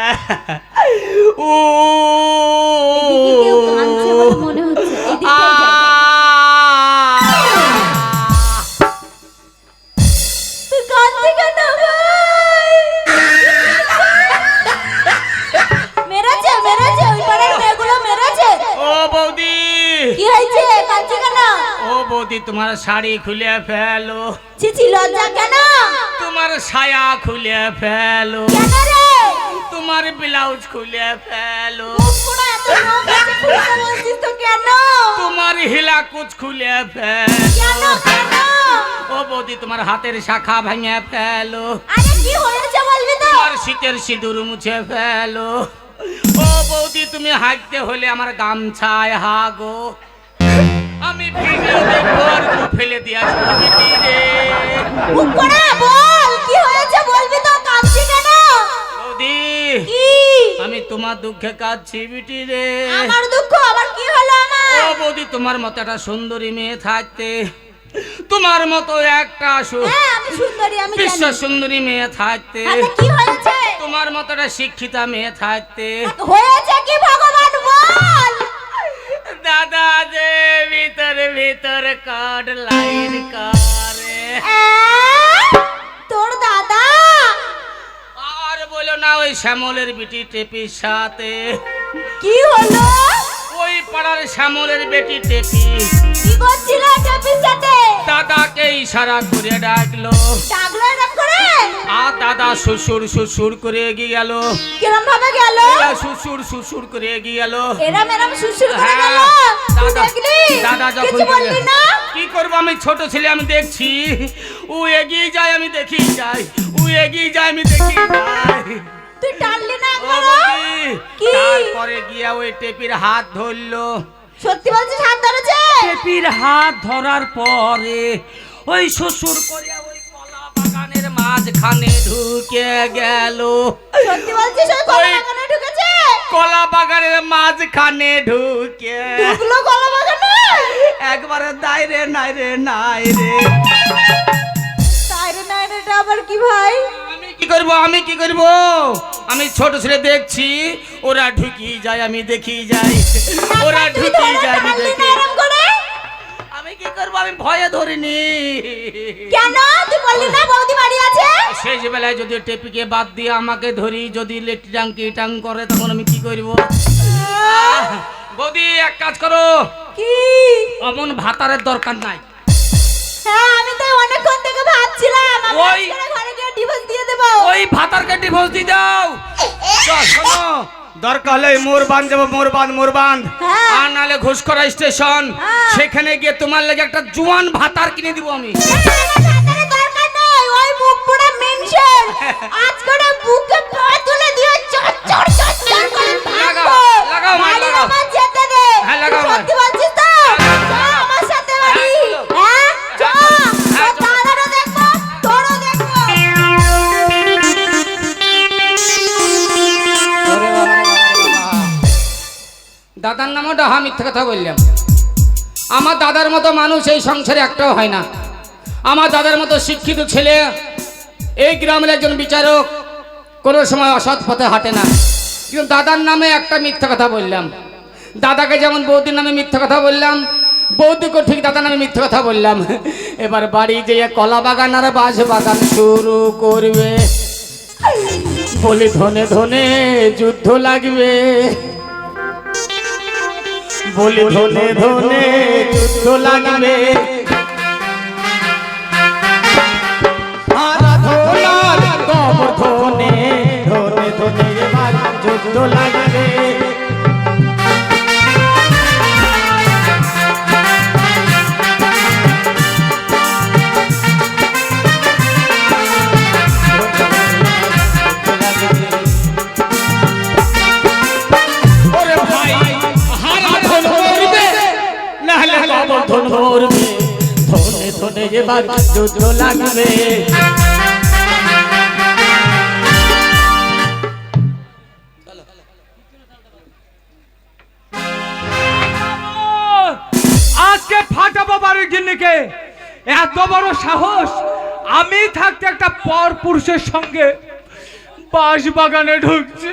ও কেউ কাঁদছে বলে মনে হচ্ছে, এদিকে যাই। তুই কাঁদছিস কেন ভাই? মেরেছে মেরেছে, ওই পাড়ার মেয়েগুলো মেরেছে। ও বৌদি, কি হয়েছে, কাঁদছিস কেন? ও বৌদি, তোমার শাড়ি খুলে ফেলো। ছি ছি, লজ্জা কেন? তোমার সায়া খুলে ফেলো। কেন রে? তোমার ব্লাউজ খুলে ফেলো। পুরো এত রোগ আছে, খুলতে বলছিস তো কেন? তোমার হিলা কুচ খুলে ফেলো। কেন কেন? ও বৌদি, তোমার হাতের শাখা ভেঙে ফেলো। আরে কি হয়েছে বলবি তো? তোমার শীতের সিঁদুর মুছে ফেলো। ও বৌদি, তুমি হাঁটতে হলে আমার গামছায় হাগো। আমি ভিডিও দেখবো আর মুখ ফেলে দিয়ে আসবো বেটি রে। মুখ করে বল, কি হয়েছে বলবি তো, কাঁদছিস কেন? বৌদি, কি? আমি তোমার দুঃখে কাঁদছি বেটি রে। আমার দুঃখ আবার কি হলো আমার? ও বৌদি, তোমার মতো একটা সুন্দরী মেয়ে থাকতে, তোমার মতো একটা হ্যাঁ আমি সুন্দরী, আমি বিশ্ব জানি। সুন্দরী মেয়ে থাকতে, আরে কি হয়েছে? তোমার মতো একটা শিক্ষিতা মেয়ে থাকতে, হয়েছে কি ভগবান বল? দাদা যে ভিতর ভিতর কাট লাইন করে। তোর দাদা? আর বলো না, ওই শ্যামলের বিটি টেপির সাথে। কি হলো? ওই পাড়ার শ্যামলের বেটি টেপি কি করছিল টেপির সাথে? দাদাকে ইশারা করে ডাকলো। ডাকলো এরকম করে? আর দাদা শ্বশুর শ্বশুর করে এগিয়ে গেল। কিরম ভাবে গেল? শ্বশুর শ্বশুর করে এগিয়ে গেল। এরম এরম সুসুর করে গেল? তুই দেখলি? দাদা যখন কিছু বললি না? কি করবো, আমি ছোট ছেলে, আমি দেখছি। ও এগিয়ে যায়, আমি দেখি যাই। ও এগিয়ে যায়, আমি দেখি যাই। তুই টানলি না ও একবারও? বৌদি, কি? তারপরে গিয়া ওই টেপির হাত ধরলো। সত্যি বলছিস হাত ধরেছে? টেপির হাত ধরার পরে ওই শ্বশুর করে ওই কলা বাগানের মাঝখানে ঢুকে গেল। সত্যি বলছিস ওই কলা বাগানে ঢুকেছে? কলা বাগানের মাঝখানে ঢুকে ঢুকলো কলা বাগানে? একবারে দাইরে নাই রে নাই রে। তাইরে নাইরে এটা আবার কি ভাই? আমি কি করব, আমি কি করব? আমি ছোট ছেলে দেখছি, ওরা ঢুকি যায়, আমি দেখি যাই। ওরা তুই ঢুকি ধরে যায়, আমি টানলি না দেখি। এরম করে? আমি কি করব, আমি ভয়ে ধরিনি। কেন? তুই বললি না বৌদি বাড়ি আছে? শেষ বেলায় যদি টেপিকে বাদ দিয়ে আমাকে ধরি, যদি লেটিটাং কিটাং করে, তখন আমি কি করব? বৌদি, এক কাজ করো, কি? অমন ভাতারের দরকার নাই। হ্যাঁ আমি তো অনেকক্ষণ থেকে ভাবছিলাম আমি ওই- আজকে ঘরে গিয়ে ডিভোর্স দিয়ে দেব। ওই ভাতারকে ডিভোর্স দিয়ে দাও। শোনো, দরকার হলে মোর বাঁধ যাবো, মোর বাঁধ। হ্যাঁ। আর নালে ঘুষকরা স্টেশন, হ্যাঁ। সেখানে গিয়ে তোমার লাগে একটা জোয়ান ভাতার কিনে দিব আমি। ভাতারের দরকার নাই, ওই মুখ পুরো মেনশন। আজ করে বুকে পা তুলে দিয়ে চট চট চট চট করে লাগাও, ভাগবো। লাগাও, মা, বাড়ির লাগাও। আমার যেতে দে। হ্যাঁ, লাগাও, তুই মা। সত্যি বলছিস তো? চ আমার সাথে বাড়ি। হ্যাঁ চ। হ্যাঁ, তোর দাদারও দেখবো, তোরও দেখবো। দাদার নামও ডাহা, মিথ্যে কথা বললাম। আমার দাদার মতো মানুষ এই সংসারে একটাও হয় না। আমার দাদার মতো শিক্ষিত ছেলে এই গ্রামের একজন বিচারক, কোনো সময় অসৎ পথে হাঁটে না। কিন্তু দাদার নামে একটা মিথ্যা কথা বললাম। দাদাকে যেমন বৌদির নামে মিথ্যা কথা বললাম, বৌদিকে ঠিক দাদার নামে মিথ্যা কথা বললাম। এবার বাড়ি যেয়ে কলা বাগান আর বাঁশ বাগান শুরু করবে। বলি ধনে ধনে যুদ্ধ লাগবে, বলি ধনে ধনে যুদ্ধ লাগবে। আরাধনার কবর ধনে ধনে ধনে এবার যুদ্ধ লাগবে। ওরে ভাই, হারা ধন মরবে, নাহলে কবর ধন মরবে। ধনে ধনে এবার যুদ্ধ লাগবে। আজকে ফাটাবো বাড়ির গিন্নিকে। এত বড় সাহস, আমি থাকতে একটা পর পুরুষের সঙ্গে বাঁশ বাগানে ঢুকছে।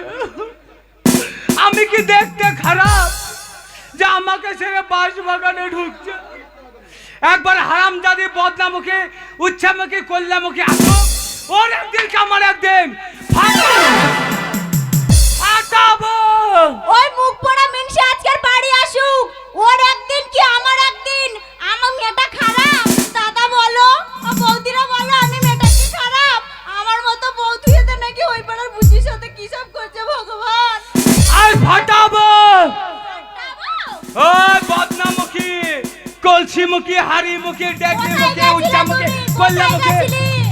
আমি কি দেখতে খারাপ যে আমাকে ছেড়ে বাঁশ বাগানে ঢুকছে? একবার হারামজাদি বদনামুখী উচ্ছামুখী কল্যাণমুখী আসুক, ওর একদিন কি আমার একদিন ফাটাবো। ওই মুখ পোড়া মিনসে আজকের বাড়ি আসুক, ওর একদিন কি আমার একদিন। আমার মেয়েটা খারাপ, দাদা বলো, ও বৌদিরা বলো আমি মেয়েটা কি খারাপ? আমার মতো বৌদিতে নাকি ওই পাড়ার বুঝির সাথে কি সব করছে ভগবান। আর ফাটাবো ওই বদনামুখী কলসিমুখী হাড়িমুখী ডেকরিমুখী উচ্চামুখী কল্যাণমুখী।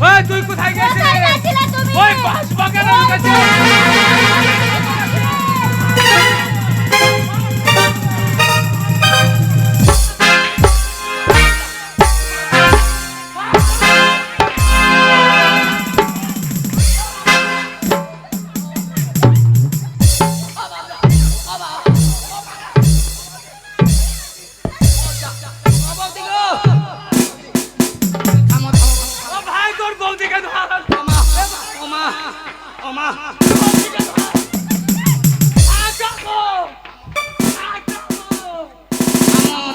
ওই তুই কোথায় গেছিলি? ওই বাঁশ বাগানে গেছে।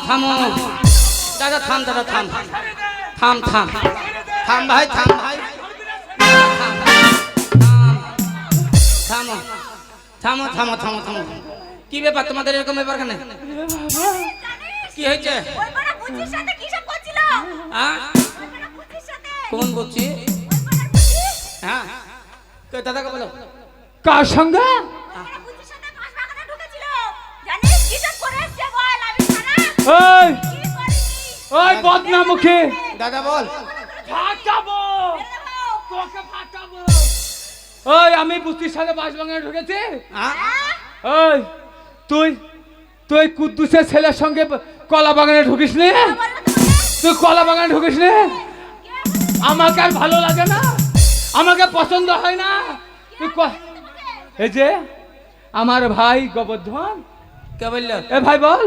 থামো দাদা, থাম দাদা, থাম থাম থাম থাম ভাই, থাম ভাই, থামো থামো থামো থামো থামো। কি ব্যাপার তোমাদের এরকম ব্যাপার কেন? কি হয়েছে? ওই পাড়ার বুঝির সাথে কি সব করছিল? হ্যাঁ ওই পাড়ার বুঝির সাথে, কোন বলছি? ওই পাড়ার বুঝি, হ্যাঁ দাদাকে বলো। কার সঙ্গে? ওই বুঝির সাথে বাঁশ বাগানে ঢুকেছিল। জানিস কি সব করে এসছে বল? আমি খারাপ ওই কি করিনি? ওই বদনামুখী দাদা বল। ফাটাবো, তোকে ফাটাবো। ওই আমি বুস্তির সাথে বাঁশ বাগানে ঢুকেছি। হ্যাঁ ওই তুই তুই কুদ্দুসের ছেলের সঙ্গে কলা বাগানে ঢুকিস নি? তুই কলা বাগানে ঢুকিস নি? আমাকে আর ভালো লাগে না, আমাকে পছন্দ হয় না। তুই এই যে আমার ভাই গোবর্ধন, কে বললো? এ ভাই বল,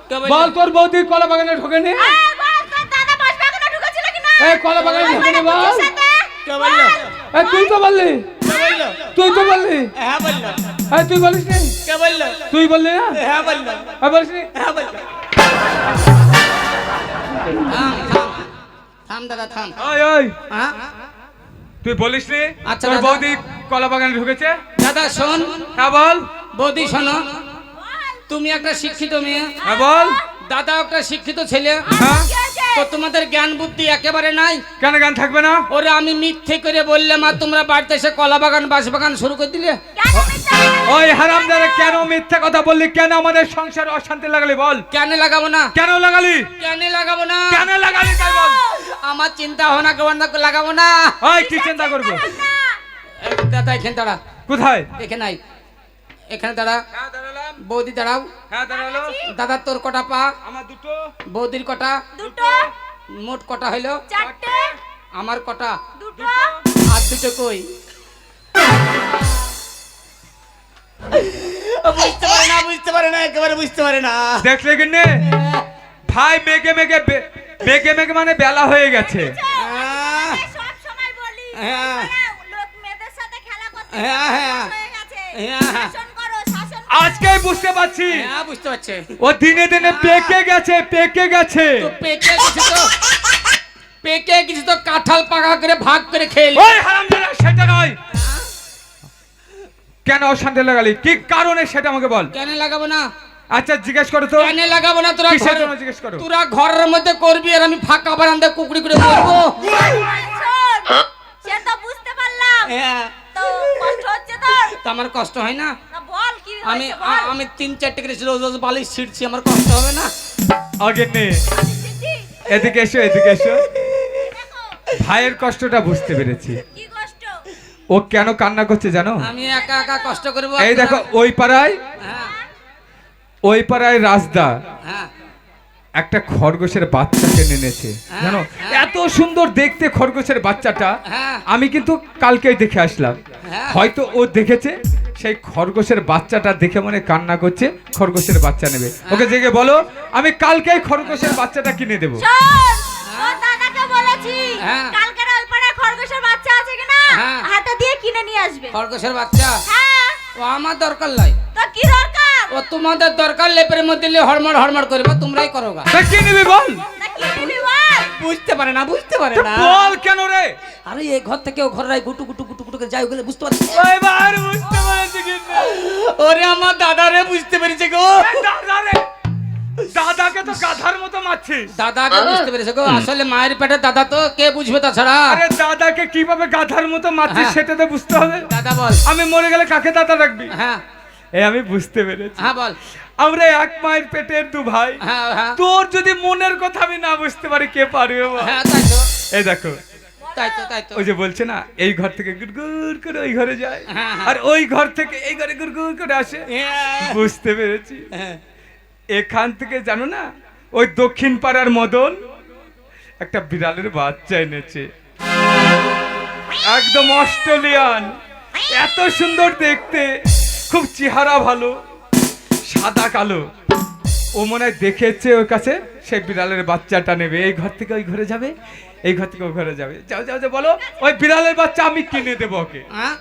কে বললো? বল তোর বৌদি কলা বাগানে ঢোকেনি? এই বল, তোর দাদা বাঁশ বাগানে ঢুকেছিল কিনা? এই কলা বাগানে ঢোকেনি বল। বুঝির সাথে কে বললো? এই তুই তো বললি, কে বললো? তুই তো বললি। হ্যাঁ বললো। এই তুই বলিস নি? কে বললো? তুই বললি না? হ্যাঁ বললো। এই বলিস নি? হ্যাঁ বললো। থাম থাম থাম দাদা, থাম। ওই ওই হ্যাঁ তুই বলিস নি আচ্ছা, তোর দাদা। বৌদি কলা বাগানে ঢুকেছে? দাদা শোন, হ্যাঁ বল। বৌদি শোনো, তুমি একটা শিক্ষিত মেয়ে, হ্যাঁ বল। দাদা একটা শিক্ষিত ছেলে, হ্যাঁ কি হয়েছে? তো তোমাদের জ্ঞান বুদ্ধি একেবারে নাই। কেন গান থাকবে না? ওরে আমি মিথ্যে করে বললাম আর তোমরা বাড়িতে এসে কলা বাগান বাঁশ বাগান শুরু করে দিলে। কেন মিথ্যা বললি? ওই হারামজাদা কেন মিথ্যা কথা বললি? কেন আমাদের সংসারে অশান্তি লাগালি বল? কেন লাগাবো না? কেন লাগালি? কেন লাগাবো না? কেন লাগালি তাই বল? আমার চিন্তা ভাবনা কেমন লাগাবো না। ওই কি চিন্তা করবো? এই দাদা এখানে দাঁড়া, কোথায়? এখানে নাই, এখানে দাঁড়া। হ্যাঁ দাঁড়ালাম। বৌদি দাঁড়াও। হ্যাঁ দাঁড়ালো। দাদা তোর কটা পা? আমার দুটো। বৌদির কটা? দুটো, মোট কটা হইলো? চারটে, আমার কটা? দুটো। আর দুটো কই? বুঝতে পারে না, বুঝতে পারে না, একেবারে বুঝতে পারে না। দেখলে কিনে ভাই মেঘে মেঘে মেঘে মেঘে মানে বেলা হয়ে গেছে। আহ, সব সময় বলি হ্যাঁ। লোক মেয়েদের সাথে খেলা করতে হ্যাঁ, হ্যাঁ। হয়ে গেছে। হ্যাঁ। শাসন করো, শাসন করো। আজকেই বুঝতে পারছি হ্যাঁ বুঝতে পারছে। ও দিনে দিনে পেকে গেছে, পেকে গেছে। তো পেকে গেছে তো, পেকে গেছে তো কাঁঠাল পাকা করে ভাগ করে খেয়ে নে। ওই হারামজাদা সেটা নয়। কেন অশান্তি লাগালি? কি কারণে সেটা আমাকে বল। কেন লাগাবো না? আচ্ছা জিজ্ঞেস করো তো। কেন লাগাবো না? তোরা কিসের ঘরে- জন্য জিজ্ঞেস করো? তোরা ঘরের মধ্যে করবি আর আমি ফাঁকা বারান্দা কুকুরি করে বলবো। শোন, সে তো বুঝতে পারলাম। হ্যাঁ, তো কষ্ট হচ্ছে তোর? তো আমার কষ্ট হয় না? না বল কি আমি হয়েছে বল। আমি 3-4 করে রোজ রোজ বালিশ ছিঁড়ছি, আমার কষ্ট হবে না? আগে নে, দিদি, এদিকে এসো, এদিকে এসো। দেখো, ভাইয়ের কষ্টটা বুঝতে পেরেছি। কি কষ্ট? ও কেন কান্না করছে জানো? আমি একা একা কষ্ট করবো। এই দেখো ওই পাড়ায়, হ্যাঁ ওই পাড়ায় রাজদা হ্যাঁ একটা খরগোশের বাচ্চা কিনে এনেছে জানো? এত সুন্দর দেখতে খরগোশের বাচ্চাটা। হ্যাঁ। আমি কিন্তু কালকেই দেখে আসলাম। হ্যাঁ। হয়তো ও দেখেছে সেই খরগোশের বাচ্চাটা দেখে মনে কান্না করছে, খরগোশের বাচ্চা নেবে। ওকে জেগে বলো আমি কালকেই খরগোশের বাচ্চাটা কিনে দেবো। শোন, তোর দাদাকে বলেছি হ্যাঁ। কালকের ওই পাড়ায় খরগোশের বাচ্চা আছে কিনা হ্যাঁ। হাতে দিয়ে কিনে নিয়ে আসবে। খরগোশের বাচ্চা হ্যাঁ, ও আমার দরকার নাই। তো কি দরকার? ও তোমাদের দরকার লেপের মধ্যে নিয়ে হড়মড় হড়মড় করবে, তোমরাই করো গা। তা কি নিবি বল? তা কি নিবি বল? বুঝতে পারে না, বুঝতে পারে তা না। বল কেন রে? আরে এই ঘর থেকে ও ঘর রাই গুটু গুটু গুটু গুটু করে যাই ওগুলো বুঝতে পারছি। এবার বুঝতে পেরেছি কিন্তু। ওরে আমার দাদারে বুঝতে পেরেছে গো। দাদা রে, দাদাকে তো গাধার মতো মারছিস। দাদাকে বুঝতে পেরেছে গো, আসলে মায়ের পেটে দাদা তো কে বুঝবে তাছাড়া। আরে দাদাকে কিভাবে গাধার মতো মারছিস হ্যাঁ। সেটা তো বুঝতে হবে। দাদা বল। আমি মরে গেলে কাকে দাদা রাখবি? হ্যাঁ এই আমি বুঝতে পেরেছি। হ্যাঁ বল। আমরা এক মায়ের পেটের দু ভাই। হ্যাঁ হ্যাঁ তোর যদি মনের কথা আমি না বুঝতে পারি কে পারবে বল? হ্যাঁ তাই তো, এই দেখো, তাই তো, তাই তো। ওই যে বলছে না, এই ঘর থেকে গুড়গুড় করে ওই ঘরে যায়, হ্যাঁ, হ্যাঁ। আর ওই ঘর থেকে এই ঘরে গুড়গুড় করে আসে। হ্যাঁ। বুঝতে পেরেছি। হ্যাঁ। এখান থেকে জানো না, ওই দক্ষিণ পাড়ার মদন একটা বিড়ালের বাচ্চা এনেছে, একদম অস্ট্রেলিয়ান, এত সুন্দর দেখতে, খুব চেহারা ভালো, সাদা কালো। ও মনে হয় দেখেছে ওর কাছে, সেই বিড়ালের বাচ্চাটা নেবে, এই ঘর থেকে ওই ঘরে যাবে, এই ঘর থেকে ওই ঘরে যাবে। যাও যাও যাও, বলো ওই বিড়ালের বাচ্চা আমি কিনে দেবো ওকে। হ্যাঁ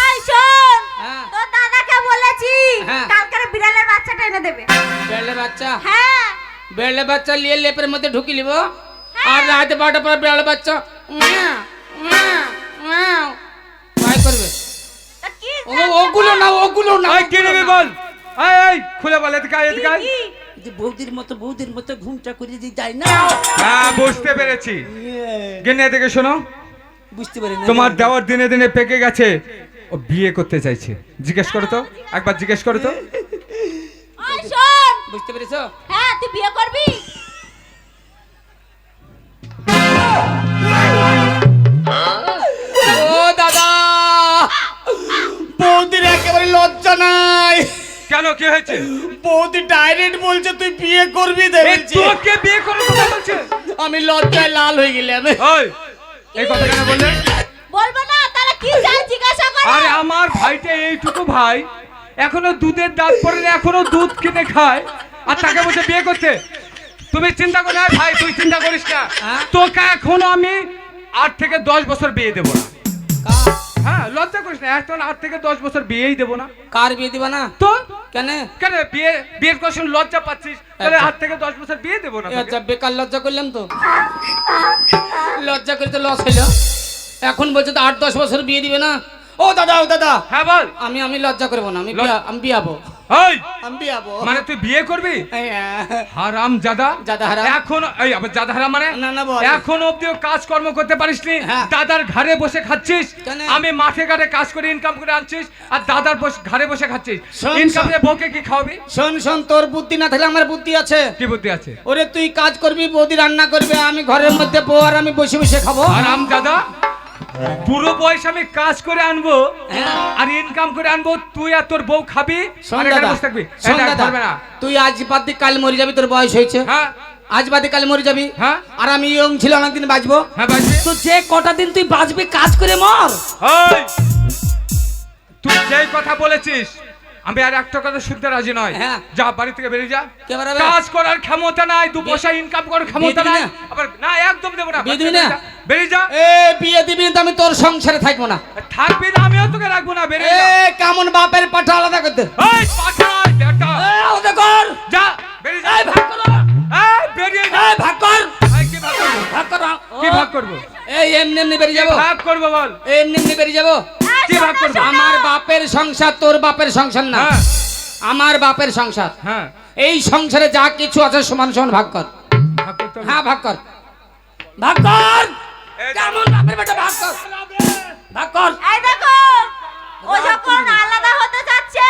আয় শোন, হ্যাঁ। তোর দাদাকে বলেছি হ্যাঁ। কালকে বিড়ালের বাচ্চাটা এনে দেবে। বেড়লে বাচ্চা, হ্যাঁ বেড়লে বাচ্চা নিয়ে লেপের মধ্যে ঢুকি নিব, আর রাতে 12টার পর বেড়লে বাচ্চা ম্যাও, ম্যাও, ম্যাও তাই করবে। তা কি ওগুলো না, ওগুলো না। ওই কিনে নেবে বল, এই এই খুলে বল, এদিকে আয়, এদিকে আয়। কি? যে বৌদির মতো ঘুমটা করে দিয়ে যায় না, হ্যাঁ বুঝতে পেরেছি। গেনে থেকে শোনো, বুঝতে পারি না। তোমার দেওয়ার দিনে দিনে পেকে গেছে, ও বিয়ে করতে চাইছে। জিজ্ঞেস করো তো, একবার জিজ্ঞেস করো তো। আয় শোন, বুঝতে পেরেছো? হ্যাঁ তুই বিয়ে করবি? ও দাদা, বৌদির একেবারে লজ্জা নাই। কেন, কি হয়েছে? বৌদি ডাইরেক্ট বলছে তুই বিয়ে করবি। এই তোকে বিয়ে করবো কথা বলছে? আমি লজ্জায় লাল হয়ে গেলাম। ওই এই কথা কেন বললে? বলবো না, তাহলে কি চাই জিজ্ঞাসা করো। আরে আমার ভাইটা এইটুকু ভাই, এখনো দুধের দাঁত পড়ে না, এখনো দুধ কিনে খায়, আর তাকে বসে বিয়ে করতে? তুমি চিন্তা করো না ভাই, তুই চিন্তা করিস না, হ্যাঁ? তোকে এখনো আমি 8 থেকে 10 বছর বিয়ে দেবো না। হ্যাঁ লজ্জা করিস না, এখন 8 থেকে 10 বছর বিয়েই দেবো না। কার বিয়ে দিবা না? তো কেন? কেন বিয়ের কথা শুনে লজ্জা পাচ্ছিস? তাহলে আচ্ছা। 8 থেকে 10 বছর বিয়ে দেবো না তোকে। আচ্ছা বেকার লজ্জা করলাম তো, লজ্জা করে তো লস হইল। এখন বলছে তো 8-10 বছর বিয়ে দিবে না। ও দাদা, ও দাদা, হ্যাঁ বল। আমি লজ্জা করবো না, আমি বিয়াবো, ওই আমি বিয়াবো। মানে তুই বিয়ে করবি? হারাম জাদা, জাদা হারাম। এখন এই আবার জাদা হারাম মানে? না, না, বল। এখন অবধিও কাজকর্ম করতে পারিসনি, হ্যাঁ। দাদার ঘরে বসে খাচ্ছিস। কেন? আমি মাঠে ঘাটে কাজ করে ইনকাম করে আনছিস, আর দাদার ঘরে বসে খাচ্ছিস। শোন, ইনকাম শোন। দিয়ে বউকে কি খাওয়াবি? শোন শোন, তোর বুদ্ধি না থাকলে আমার বুদ্ধি আছে। কি বুদ্ধি আছে? ওরে তুই কাজ করবি, বৌদি রান্না করবে, আমি ঘরের মধ্যে বউ, আর আমি বসে বসে খাবো। হারাম জাদা, পুরো বয়স আমি কাজ করে আনবো, হ্যাঁ। আর ইনকাম করে আনবো, তুই আর তোর বউ খাবি, শোন আর এখানে দাদা, বসে থাকবি। শোন এটা দাদা, করবে না। তুই আজ বাদ কাল মরে যাবি, তোর বয়স হয়েছে। হ্যাঁ আজ বাদে কাল মরে যাবি। হ্যাঁ। আর আমি ইয়ং ছিল, অনেকদিন বাঁচবো। হ্যাঁ বাজবে। তো যে কটা দিন তুই বাঁচবি, কাজ করে মর। ওই তুই যেই কথা বলেছিস, আমি আর একটা কথা শুনতে রাজি নয়। হ্যাঁ। যা বাড়ি থেকে বেরিয়ে যা। কে বেরাবে? কাজ করার ক্ষমতা নাই, 2 পয়সা ইনকাম করার ক্ষমতা দিবি নাই। না? আবার না, একদম দেব না। বিয়ে দিবি না? বেরিয়ে যা। এ বিয়ে দিবি না তো আমি তোর সংসারে থাকবো না। থাকবি না, আমিও তোকে রাখবো না। বেরিয়ে এ যা। কেমন বাপের পাঠা আলাদা করতে। ওই পাঠাই বেটা, আলাদা কর। যা বেরিয়ে যা। এই ভাগ করো, এই বেরিয়ে যা। এই ভাগ কর, এই কি ভাগ করব? ভাগ করো। কি ভাগ করব? এই এমনি এমনি বেরিয়ে যাবো, ভাগ করব বল। এমনি এমনি বেরিয়ে যাবো। কি ভাগ করব? আমার বাপের সংসার তোর বাপের সংসার না, হ্যাঁ আমার বাপের সংসার। হ্যাঁ এই সংসারে যা কিছু আছে সমান সমান ভাগ কর। ভাগ করতে হবে। হ্যাঁ ভাগ কর, ভাগ কর। এই কেমন বাপের বেটা, ভাগ কর, ভাগ কর। এই দেখো, ও যখন আলাদা হতে যাচ্ছে,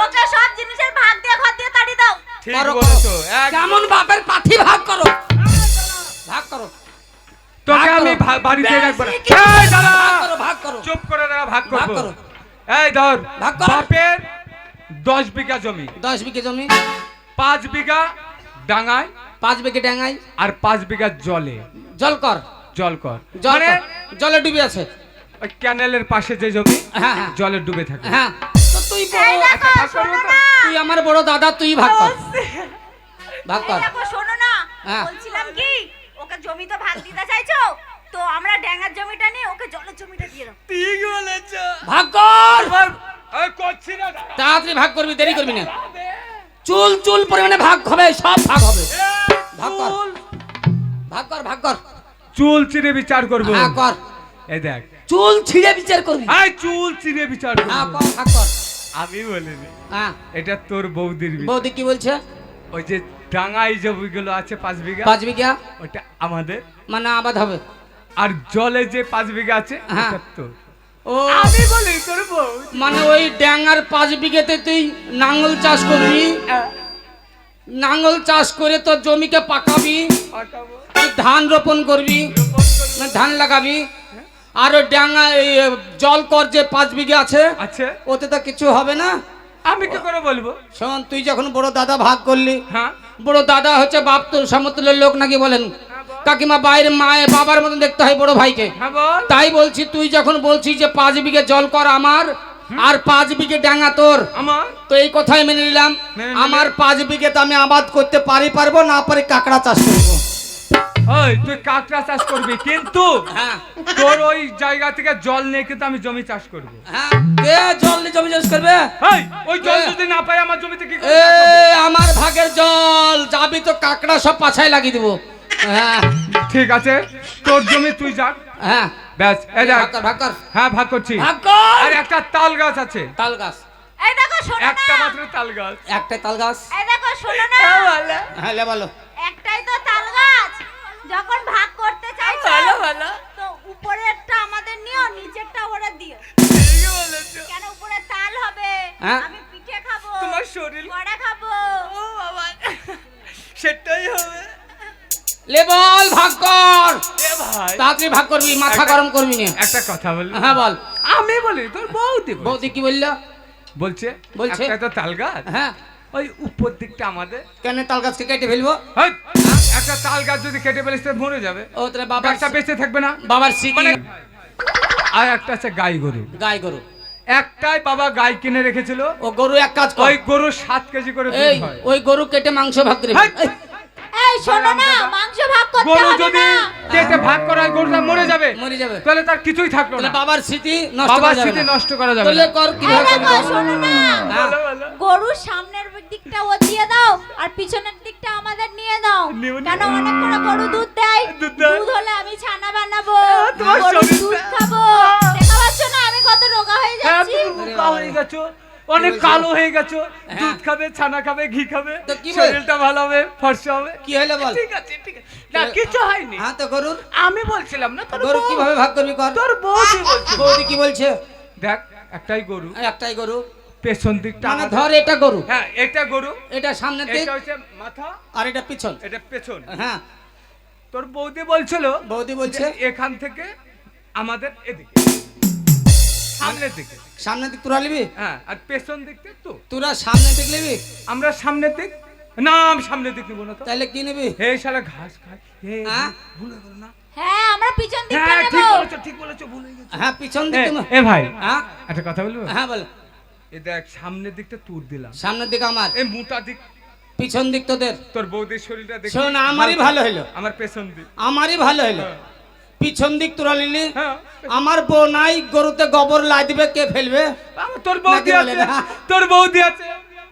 ওকে সব জিনিসের ভাগ দিয়ে ঘর দিয়ে তাড়ি দাও। ঠিক করো, বলেছো। করো। কেমন বাপের পাঠি, ভাগ করো, ভাগ করো। তোকে ভাগ আমি করো। বাড়িতে রাখবো না। বেশি কিছু এই দাঁড়া। ভাগ করো, ভাগ করো। চুপ করে দাঁড়া, ভাগ ভাগ করবো। করো। এই ধর, ভাগ কর। বাপের 10 বিঘা জমি, 10 বিঘে জমি, 5 বিঘা ডাঙায়, 5 বিঘে ডাঙায়, আর 5 বিঘা জলে। জল কর, জল কর জল মানে কর। জলে ডুবে আছে। ওই ক্যানেলের পাশে যে জমি, হ্যাঁ হ্যাঁ জলে ডুবে থাকে। হ্যাঁ। তো তুই এই বড়, দেখো, একটা ভাগ করবো শোনো তো? না। তুই আমার বড় দাদা, তুই ভাগ কর, ভাগ এই কর। দেখো, শোনো না। হ্যাঁ। বলছিলাম কি, ওকে জমি তো ভাগ দিতে চাইছো, তো আমরা ড্যাঙ্গার জমিটা নিয়ে ওকে জলের জমিটা দিয়ে দাও। ঠিক বলেছ। ভাগ কর, এই করছি না। তাড়াতাড়ি ভাগ করবি, দেরি করবি না। চুল চুল পরিমাণে ভাগ হবে, সব ভাগ হবে। ভাগ কর, ভাগ কর, ভাগ কর। চুল চিরে বিচার করবো। হ্যাঁ কর। এই দেখ, চুল ছিঁড়ে বিচার করবি। এই চুল চিরে বিচার হ্যাঁ করবো। কর, ভাগ কর। আমি বলিনি, হ্যাঁ। এটা তোর বৌদির বিচার। বৌদি কি বলছে? ওই যে ডাঙায় জমিগুলো আছে 5 বিঘা, 5 বিঘা ওটা আমাদের। মানে আবাদ হবে। আর জলে যে 5 বিঘা আছে হ্যাঁ। ওটা তোর। ও আমি বলি তোর বউ। মানে ওই ড্যাঙ্গার 5 বিঘেতে তুই নাঙ্গল চাষ করবি, নাঙ্গল চাষ করে তোর জমিকে পাকাবি, তুই ধান রোপণ করবি, মানে ধান লাগাবি। আর ওই ড্যাঙ্গা এই জল কর যে 5 বিঘা আছে, আচ্ছা, ওতে তো কিছু হবে না। আমি কি করে বলবো? শোন, তুই যখন বড় দাদা ভাগ করলি, হ্যাঁ, বড় দাদা হচ্ছে বাপ তোর সমতুল্যের লোক নাকি বলেন? কাকিমা বাইরে মায়ে বাবার মতন দেখতে হয় বড় ভাইকে। হ্যাঁ বল। তাই বলছি, তুই যখন বলছিস যে 5 বিঘে জল কর আমার, আর 5 বিঘে ডাঙ্গা তোর, আমার তো এই কথাই মেনে নিলাম। মেনে নিলে? আমার 5 বিঘেতে আমি আবাদ করতে পারবো না, পারি কাঁকড়া চাষ করবো। ওই তুই কাঁকড়া চাষ করবি, কিন্তু হ্যাঁ তোর ওই জায়গা থেকে জল নিয়ে কিন্তু আমি জমি চাষ করব। হ্যাঁ, কে জল নিয়ে জমি চাষ করবে? এই ওই জল এ। যদি না পাই আমার জমিতে কি করে এ চাষ হবে? আমার ভাগের জল যাবি তো কাঁকড়া সব পাছায় লাগিয়ে দেবো। হ্যাঁ ঠিক আছে, তোর জমি তুই যা। হ্যাঁ, ব্যাস, এই দেখ। ভাগ কর, ভাগ কর, হ্যাঁ, ভাগ করছি। ভাগ কর। আর একটা তাল গাছ আছে, তাল গাছ, এই দেখো শোনো একটা না, মাত্র তাল গাছ। একটাই তাল গাছ। এই দেখো শোনো না, হ্যাঁ লে বলো। একটাই তো তাল গাছ। যখন ভাগ করতে চাইছো তো উপরেরটা আমাদের নিও, নিচেরটা ওরা দিও। ঠিকই বলেছো। কেন উপরে তাল হবে, হ্যাঁ। আমি পিঠে খাবো, তোমার শরীর বড়া খাবো। ও বাবা, সেটাই হবে। লে বল, ভাগ কর, এ ভাই, তাড়াতাড়ি ভাগ করবি, মাথা একটা- গরম করবি না। একটা কথা বলি। হ্যাঁ বল। আমি বলি তোর বৌদি বলছে। বৌদি কি বললো? বলছে বলছে? একটা তো তাল গাছ, হ্যাঁ, ওই উপর দিকটা আমাদের। কেন তাল গাছকে কেটে ফেলবো? হেই, একটা তাল গাছ যদি কেটে ফেলিস তো মরে যাবে, ও তোর বাবার গাছটা বেঁচে থাকবে না। বাবার স্মৃতি। মানে আর একটা আছে গাই গরু। গাই গরু, একটাই বাবা গাই কিনে রেখেছিল, ও গরু এক কাজ কর, ওই গরু 7 কেজি করে দুধ এই হয়। ওই গরু কেটে মাংস ভাগ করে হেই, ফেল। এই, এই শোনো না, মাংস ভাগ করতে গরু হবে যদি না। কেটে ভাগ করা হয় গরুটা মরে যাবে, মরে যাবে। তাহলে তার কিছুই থাকলো তাহলে না। বাবার স্মৃতি নষ্ট বাবার করা যাবে স্মৃতি না। নষ্ট করা যাবে তাহলে না। কর, এই কিভাবে করবি দেখো কর? শোনো না, হ্যাঁ। বলো, বলো। গরুর সামনের দিকটা ও দিয়ে দাও আর পিছনের দিকটা আমাদের নিয়ে দাও। নিও না। কেন অনেক করে গরু দুধ দেয়, দুধ দেয়। দুধ হলে আমি ছানা বানাবো, তোমার গরুর শরীরটা- দুধ খাবো। দেখা পাচ্ছ না আমি কত রোগা হয়ে হ্যাঁ, যাচ্ছি? তুমি বোকা হয়ে গেছো, অনেক বলছো? কালো হয়ে গেছো। হ্যাঁ। দুধ খাবে, ছানা খাবে, ঘি খাবে, তো কি বল- শরীরটা ভালো হবে, ফর্সা হবে। কি হলো বল? ঠিক আছে, ঠিক আছে। না, কিছু হয়নি। হ্যাঁ তো গরুর, আমি বলছিলাম না, তোর গরু বউ- কিভাবে ভাগ করবি কর? তোর বৌদি বলছিল। বৌদি কি বলছে? দেখ, একটাই গরু, একটাই গরু, পেছন দিকটা মানে আমাদের। ধর এটা গরু, হ্যাঁ, এটা গরু, এটা সামনের দিক এটা হচ্ছে মাথা, আর এটা পিছন। এটা পেছন। হ্যাঁ, তোর বৌদি বলছিল বৌদি বলছে যে এখান থেকে আমাদের এদিকে, সামনের দিকে। সামনের দিক তোরা নিবি, হ্যাঁ, আর পেছন দিকটা তো তোরা সামনের দিক নিবি, আমরা সামনের দিক। না, আমি সামনের দিক নিব না তো। তাহলে কি নিবি? হে শালা ঘাস খায়। হে, হ্যাঁ? ভুলে গেল না। হ্যাঁ আমরা পিছন দিকটা হ্যাঁ, নেব। ঠিক বলেছো, ঠিক বলেছো, ভুলে গেছি। হ্যাঁ পিছন দিক নিবো। এ ভাই, হ্যাঁ একটা কথা বলবো? হ্যাঁ বল। এ দেখ, সামনের দিকটা তুর দিলাম, সামনের দিক আমার, এই মোটা দিক পিছন দিক তোদের। তোর বৌদির শরীরটা দেখ। শোন, আমারই ভালো হলো, আমার পেছন দিক। আমারই ভালো হলো। হ্যাঁ। পিছন দিক তোরা নিলি, হ্যাঁ, আমার বউ নাই, গরুতে গোবর লাই দিবে, কে ফেলবে? তোর বৌদি নাকি বলে আছে, না? তোর বৌদি আছে,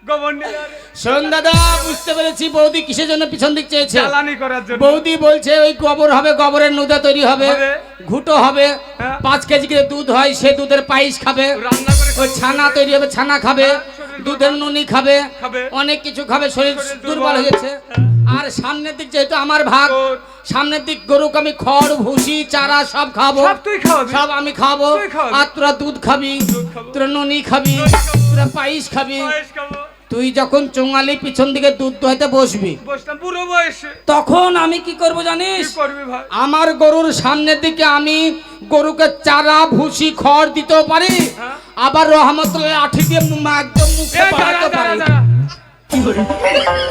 গোবর নিয়ে যাবে। শোন দাদা, বুঝতে পেরেছি বৌদি কিসের জন্য পিছন দিক চেয়েছে। জ্বালানি করার জন্য। বৌদি বলছে ওই গোবর হবে, গোবরের নুদা তৈরি হবে, হবে। ঘুটো হবে, হ্যাঁ। 5 কেজি করে দুধ হয়, সে দুধের পায়েস খাবে, রান্না করে ওই ছানা তৈরি হবে, ছানা খাবে, শরীর দুধের নুনি খাবে, খাবে। অনেক কিছু খাবে, শরীর শরীর দুর্বল দুর্বল। হয়ে যাচ্ছে। আর সামনের দিক যেহেতু আমার ভাগ, তোর। সামনের দিক গরুকে আমি খড় ভুসি চারা সব খাবো, সব তুই খাওয়াবি। সব আমি খাবো। তুই খাওয়াবি। আর তোরা দুধ খাবি, দুধ খাবো। তোরা নুনি খাবি, নুনি খাবো। তোরা পায়েস খাবি। পায়েস খাবো। তুই যখন চোঙালি পিছন দিকে দুধ দোহাতে বসবি, বসলাম বুড়ো বয়সে। তখন আমি কি করব কি জানিস? করবি ভাই? আমার গরুর সামনের দিকে আমি গরুকে চারা ভুসি খড় দিতেও পারি, হ্যাঁ। আবার রহমতুল্লাহ লাঠি দিয়ে একদম মুখে এই দাঁড়া, বাড়াতে দাঁড়া, পারি। দাঁড়া।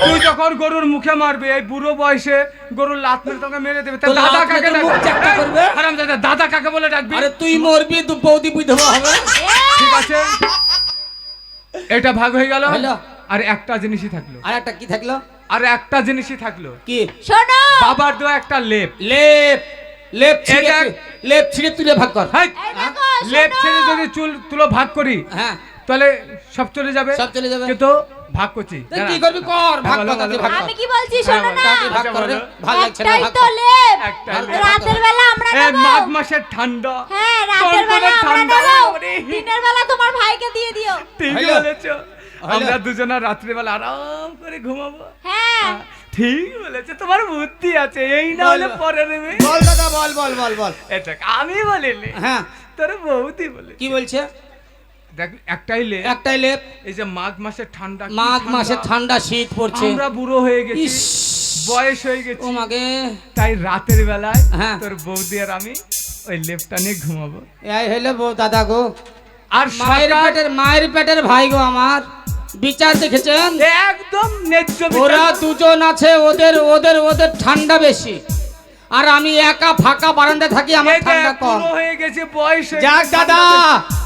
তুই যখন গরুর মুখে মারবি, এই বুড়ো বয়সে গরুর লাত মেরে তোকে মেরে দেবে। তা তো দাদা লাত কাকে মেরে মুখ ডাকবি? চ্যাপ্টা করবে? হারামজাদা, দাদা কাকে বলে ডাকবি? আরে তুই মরবি, তুই বৌদি বিধবা হবে। ঠিক আছে, এটা ভাগ হয়ে গেল। হলো। আর একটা জিনিসই থাকলো, আর একটা কি থাকলো? আর একটা জিনিসই থাকলো। কি? শোনো, বাবার দেওয়া একটা লেপ। লেপ, লেপ ছিঁড়ে এটা- লেপ ছিঁড়ে তুলে ভাগ কর। হাই, এই দেখো লেপ শোনো। ছেড়ে যদি চুল তুলো ভাগ করি, হ্যাঁ তাহলে সব চলে যাবে, সব চলে যাবে। কিন্তু ভাগ করছি। তুই কি করবি কর, ভাগ বলো, কথা বলো, তুই ভাগ কর। আমি কি বলছি শোনো না, তুই ভাগ কর রে, ভালো লাগছে না একটাই ভাগ তো কর। লেপ, একটাই লেপ। রাতের বেলা আমরা এই নেবো। মাঘ মাসের ঠান্ডা, হ্যাঁ রাতের বেলা কনকনে আমরা ঠান্ডা, নেবো, ওরে। দিনের বেলা তোমার ভাইকে দিয়ে দিও। ঠিক হইলো? বলেছো, হইলো? আমরা দুজনা রাত্রিবেলা আরাম করে ঘুমাবো। হ্যাঁ ঠিক বলেছো, তোমার বুদ্ধি আছে, এই না হলে বলো। পরে নেবে। বল দাদা বল বল বল বল। এটা আমি বলিনি, হ্যাঁ তোর বৌদি বলে। কি বলছে? দেখ একটাই লে, একটাই লেপ, এই যে মাঘ মাসের ঠান্ডা, কি মাঘ ঠান্ডা। মাসে ঠান্ডা শীত পড়ছে। আমরা বুড়ো হয়ে গেছি, ইস, বয়স হয়ে ও গেছি, মাগে, তাই রাতের বেলায় হ্যাঁ। তোর বৌদি আর আমি ওই লেপটা নিয়ে ঘুমাবো। এই হইলো বউ দাদা গো, আর মায়ের পেটের ভাই গো আমার। বিচার দেখেছেন? একদম ন্যায্য বিচার। ওরা দুজন আছে, ওদের ওদের ওদের ঠান্ডা বেশি, আর আমি একা ফাঁকা বারান্দায় থাকি, আমার এই যে ঠান্ডা কম। বুড়ো হয়ে গেছে, বয়স হয়ে যাক গেছে, দাদা,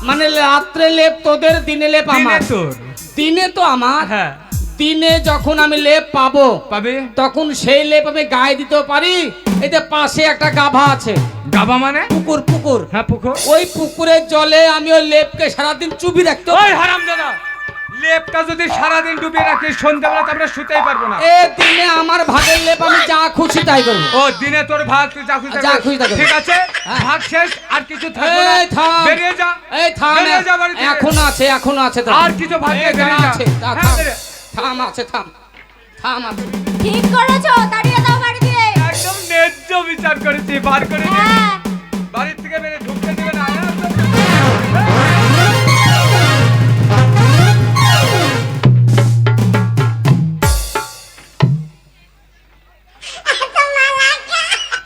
মানে রাত্রে লেপ তোদের, দিনে লেপ দিনে আমার। তোর। দিনে তো আমার, হ্যাঁ দিনে যখন আমি লেপ পাবো পাবে। তখন সেই লেপ আমি গায়ে দিতেও পারি। এই যে পাশে একটা গাভা আছে, গাবা মানে? পুকুর পুকুর, হ্যাঁ পুকুর। ওই পুকুরের জলে আমি ওই লেপকে সারাদিন চুপি রাখতে। ওই হারামজাদা, লেপটা যদি সারাদিন ডুবিয়ে রাখি, সন্ধ্যাবেলা তো আমরা শুতেই পারবো না। এ দিনে আমার ভাগের লেপ আমি যা খুশি তাই করবো। ও দিনে তোর ভাগ, তুই যা খুশি যা তাই খুশি তাই কর। কর। ঠিক আছে, হ্যাঁ। ভাগ শেষ, আর কিছু থাকবে না। এই থাম, বেরিয়ে যা, এই থাম, বেরিয়ে যা বাড়ি থেকে। এখনো আছে, এখনো আছে তো। আর কিছু ভাগ নেই, এই বেরিয়ে যা। আছে, হ্যাঁ, থাম, বেরিয়ে। থাম আছে, থাম, থাম আছে। ঠিক করেছো, তাড়িয়ে দাও বাড়ি দিয়ে। একদম ন্যায্য বিচার করেছি, বার করে দিয়েছি। হ্যাঁ বাড়ির থেকে বেরিয়ে ঢুকতে দেবে না।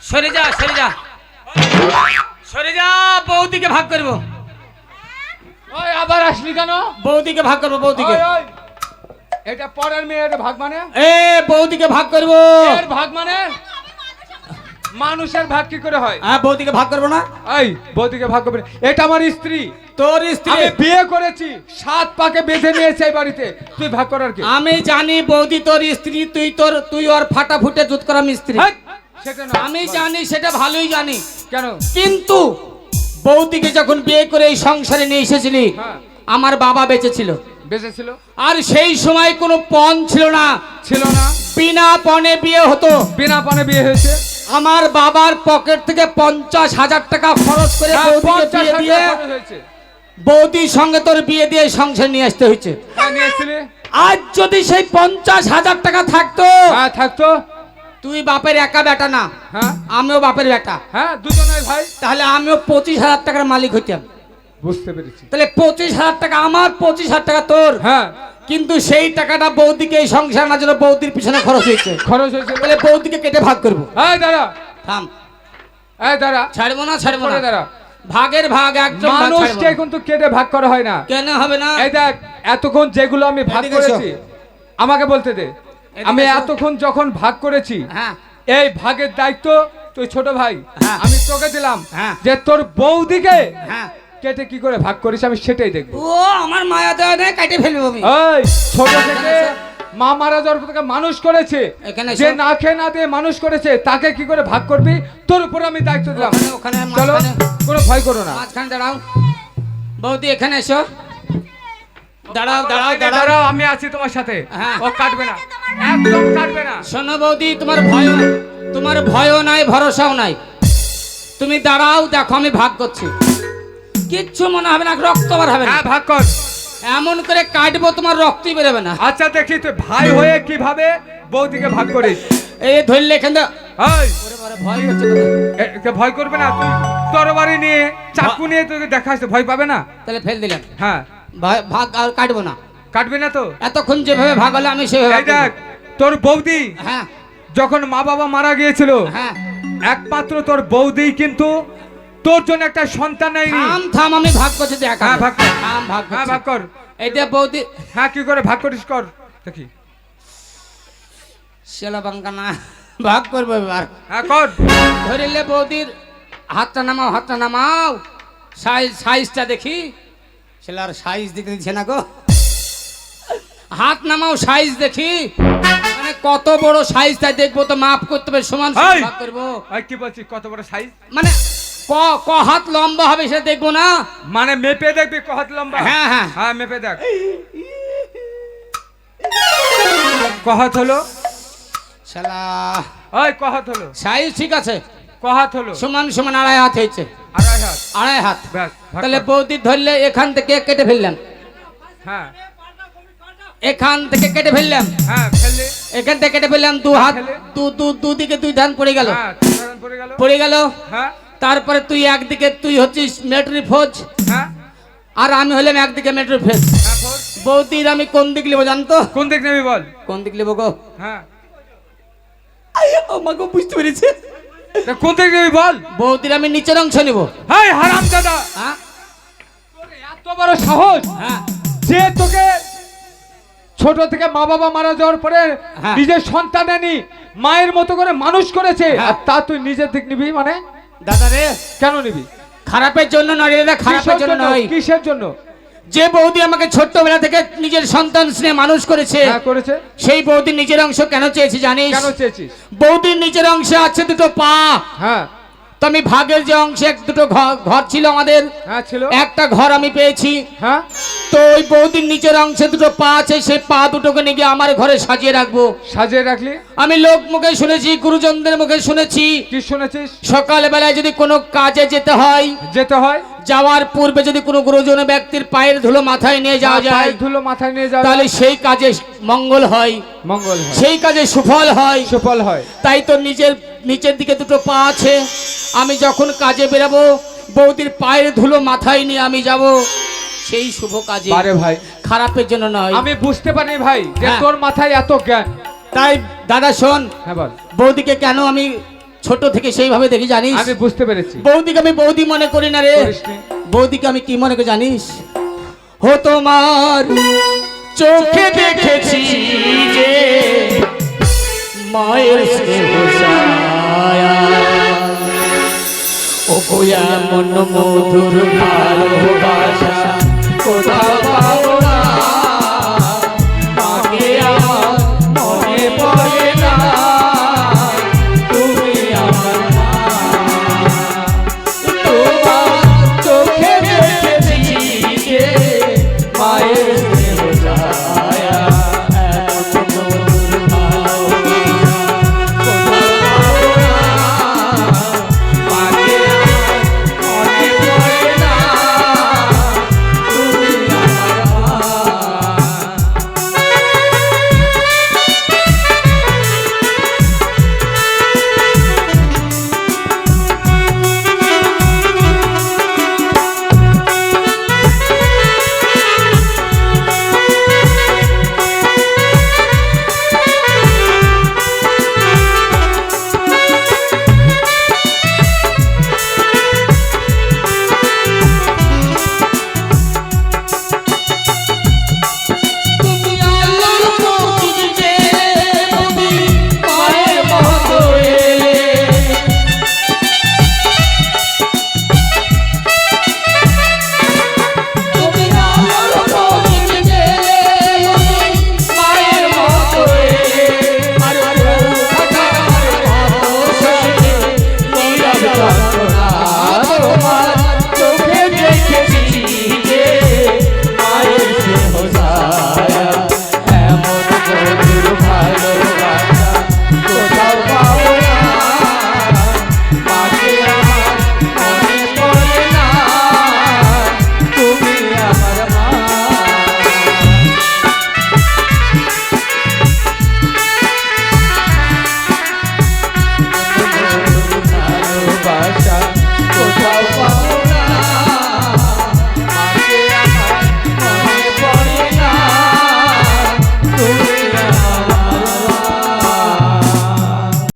সরে যা, সরে যা, সরে যা, বৌদিকে ভাগ করবো, ওই আবার আসলি কেন? বৌদিকে ভাগ করবো, বৌদিকে। ওই, ওই। এটা পরের মেয়ের ভাগ মানে? এ বৌদিকে ভাগ করবো। এর ভাগ মানে? মানুষের ভাগ কি করে হয়? হ্যাঁ বৌদিকে ভাগ করবো না? এই বৌদিকে ভাগ করবে না। এটা আমার স্ত্রী, তোর স্ত্রী। আমি বিয়ে করেছি, 7 পাকে বেঁধে নিয়েছে এই বাড়িতে, তুই ভাগ করার কি? আমি জানি বৌদি তোর স্ত্রী, তুই ওর ফাটা ফুটে দুধ করা মিস্ত্রি। হেৎ, সেটা না। আমি জানি, সেটা ভালোই জানি, কেন? কিন্তু বৌদিকে যখন বিয়ে করে এই সংসারে নিয়ে এসেছিলি, হ্যাঁ। আমার বাবা বেঁচে ছিল, বেঁচে ছিল? আর সেই সময় কোনো পণ ছিল না, ছিল না। বিনা পণে বিয়ে হতো। বিনা পানে বিয়ে হয়েছে। আমার বাবার পকেট থেকে 50,000 টাকা খরচ করে হ্যাঁ, বৌদিকে 50,000 বিয়ে দিয়ে, টাকা খরচ হয়েছে। বৌদির সঙ্গে তোর বিয়ে দিয়ে সংসার নিয়ে আসতে হয়েছে। হ্যাঁ, নিয়েছিলি? আজ যদি সেই 50,000 টাকা থাকতো, হ্যাঁ থাকতো। তুই বাপের একা বেটা না, হ্যাঁ আমিও বাপের বেটা, হ্যাঁ, দুজনের ভাই। তাহলে আমিও 25,000 টাকার মালিক হইতাম। বুঝতে পেরেছি। তাহলে 25,000 টাকা আমার, 25,000 টাকা তোর। হ্যাঁ, কিন্তু সেই টাকাটা বৌদিকে এই সংসার আনার জন্য বৌদির পিছনে খরচ হয়েছে। খরচ হয়েছে। তাহলে বৌদিকে কেটে ভাগ করবো। এই দাঁড়া, থাম, এই দাঁড়া, ছাড়বো না, ছাড়বো করে না। দাঁড়া। ভাগের ভাগ, একদম ভাগ ছাড়বো মানুষকে না। কিন্তু কেটে ভাগ করা হয় না। কেন হবে না? এই দেখ, এতক্ষণ যেগুলো আমি ভাগ এদিকে করেছি, আমাকে বলতে দে। এদিকে আমি এসো। এতক্ষণ যখন ভাগ করেছি, হ্যাঁ এই ভাগের দায়িত্ব তুই ছোট ভাই, হ্যাঁ। আমি তোকে দিলাম, হ্যাঁ। যে তোর বৌদিকে হ্যাঁ। কেটে কি করে ভাগ করিস আমি সেটাই দেখবো। ও আমার মায়া দেওয়া নেই, কাটে ফেলবো আমি। এই ছোট থেকে মা মারা যাওয়ার পর থেকে মানুষ করেছে, এখানে এসো। যে না খেয়ে না দিয়ে মানুষ করেছে, তাকে কি করে ভাগ করবি, তোর উপর আমি দায়িত্ব দিলাম। ওখানে চলো, মাঝখানে, কোনো ভয় করো না। মাঝখানে দাঁড়াও। বৌদি এখানে এসো, দাঁড়াও দাঁড়াও এই দাঁড়াও। দাঁড়াও, আমি আছি তোমার সাথে। হ্যাঁ। ও কাটবে না, একদম কাটবে না। শোনো বৌদি, তোমার ভয়ও নাই, ভরসাও নাই। তুমি দাঁড়াও, দেখো আমি ভাগ করছি, কিচ্ছু মনে হবে না, রক্ত বার হবে না। হ্যাঁ, ভাগ কর। এমন করে কাটবো তোমার রক্তই বেরোবে না। আচ্ছা দেখি তুই ভাই হয়ে কিভাবে বৌদিকে ভাগ করিস। এই ধরলে এখান থেকে এই, ওরে বাবা, ভয় হচ্ছে কোথায়? একে ভয় করবে না, তুই তরবারি নিয়ে চাকু নিয়ে তোকে দেখাচ্ছে, ভয় পাবে না। তাহলে ফেল দিলাম, হ্যাঁ, ভাগ আর কাটবো না। কাটবি না তো। এতক্ষণ যেভাবে ভাগ হলে আমি সেভাবে এই দেখ, তোর বৌদি হ্যাঁ যখন মা বাবা মারা গিয়েছিল, হ্যাঁ। একমাত্র তোর বৌদি কিন্তু তোর জন্য একটা সন্তান নেয়নি। থাম থাম, আমি ভাগ করছি দেখ। হ্যাঁ, ভাগ কর। থাম, ভাগ হ্যাঁ, করছি। ভাগ কর। এই যে বৌদি, হ্যাঁ, কি করে ভাগ করিস কর দেখি। শেলা বাঙ্কানা, ভাগ করবো এবার। হ্যাঁ, কর। ধরিলে বৌদির হাতটা নামাও, হাতটা নামাও, সাইজটা দেখি। শেলার সাইজ দিতে দিচ্ছে না গো, হাত নামাও, সাইজ দেখি, মানে কত বড় সাইজ তাই দেখবো, তো মাপ করতে হবে, সমান সমান এই! ভাগ করবো। এই কি বলছিস, কত বড় সাইজ? মানে ক হাত লম্বা হবে সেটা দেখবো না? মানে মেপে দেখবি কত লম্বা? হ্যাঁ হ্যাঁ হ্যাঁ মেপে দেখ কত হলো। শালা ওই কত হলো? সাইজ ঠিক আছে, কত হলো? সমান সমান 2.5 হাত হয়েছে। 2.5 হাত। 2.5 হাত। ব্যাস ভাগ তাহলে কর। বৌদি ধরলে এখান থেকে কেটে ফেললাম, হ্যাঁ এখান থেকে কেটে ফেললাম, হ্যাঁ ফেললি। এখান থেকে কেটে ফেললাম, 2 হাত, ফেলে। দুদিকে 2 ধান পড়ে গেল, হ্যাঁ 3 ধান পড়ে গেল। পড়ে গেল। হ্যাঁ তারপরে তুই একদিকে তুই হচ্ছিস মেট্রি ফৌজ, হ্যাঁ আর আমি হলাম একদিকে মেট্রি ফৌজ। হ্যাঁ ফোর। বৌদির আমি কোন দিক নেবো জানতো? কোন দিক নেবি বল? কোন দিক নেবো গো? হ্যাঁ আমাকে বুঝতে পেরেছে। তা কোন দিক নেবি বল? বৌদির আমি নিচের অংশ নেব। হাই হারাম দাদা, হ্যাঁ এত বড় সাহস হ্যাঁ যে তোকে ছোট থেকে মা বাবা মারা যাওয়ার পরে হ্যাঁ। নিজের সন্তান আনি মায়ের মতো করে মানুষ করেছে, হ্যাঁ। আর তা তুই নিজের দিক নিবি মানে? দাদা রে, কেন নিবি? খারাপের জন্য নয় দাদা, খারাপের জন্য নয়। কিসের জন্য? যে বৌদি আমাকে ছোট্টবেলা থেকে নিজের সন্তান স্নেহে মানুষ করেছে, হ্যাঁ করেছে। সেই বৌদির নিজের অংশ কেন চেয়েছি জানিস? কেন চেয়েছিস? বৌদির নিজের অংশে আছে 2টো পা। হ্যাঁ তো আমি ভাগের যে অংশে 2টো ঘর ছিল আমাদের, হ্যাঁ ছিল। একটা ঘর আমি পেয়েছি। হ্যাঁ তো ওই বৌদির নিচের অংশে 2টো পা আছে, সেই পা দুটোকে নিয়ে গিয়ে আমার ঘরে সাজিয়ে রাখবো। সাজিয়ে রাখলি? আমি লোক মুখে শুনেছি, গুরুজনদের মুখে শুনেছি, কি শুনেছিস? সকালবেলায় যদি কোনো কাজে যেতে হয়, যেতে হয়, যাওয়ার পূর্বে যদি কোনো গুরুজন ব্যক্তির পায়ের ধুলো মাথায় নিয়ে যাওয়া যায়, পায়ের ধুলো মাথায় নিয়ে যাওয়া তাহলে যায়, সেই কাজে মঙ্গল হয়, মঙ্গল হয়, সেই কাজে সুফল হয়। সুফল হয়। তাই তো নিচের দিকে 2টো পা আছে। আমি যখন কাজে বেরাবো, বৌদির পায়ের ধুলো মাথায় নিয়ে আমি যাব সেই শুভ কাজে, আরে ভাই খারাপের জন্য নয়। আমি বুঝতে পারি ভাই যে হ্যাঁ। তোর মাথায় এত জ্ঞান। তাই দাদা শোন, হ্যাঁ বল। বৌদিকে কেন আমি ছোট থেকে সেইভাবে দেখি জানিস? আমি বুঝতে পেরেছি। বৌদিকে আমি বৌদি মনে করি না রে, করিসনি। বৌদিকে আমি কি মনে করি জানিস? হো তোমার চোখে দেখেছি যে মায়ের স্নেহ ছায়া, ও গোয়া মন মধুর ভালোবাসা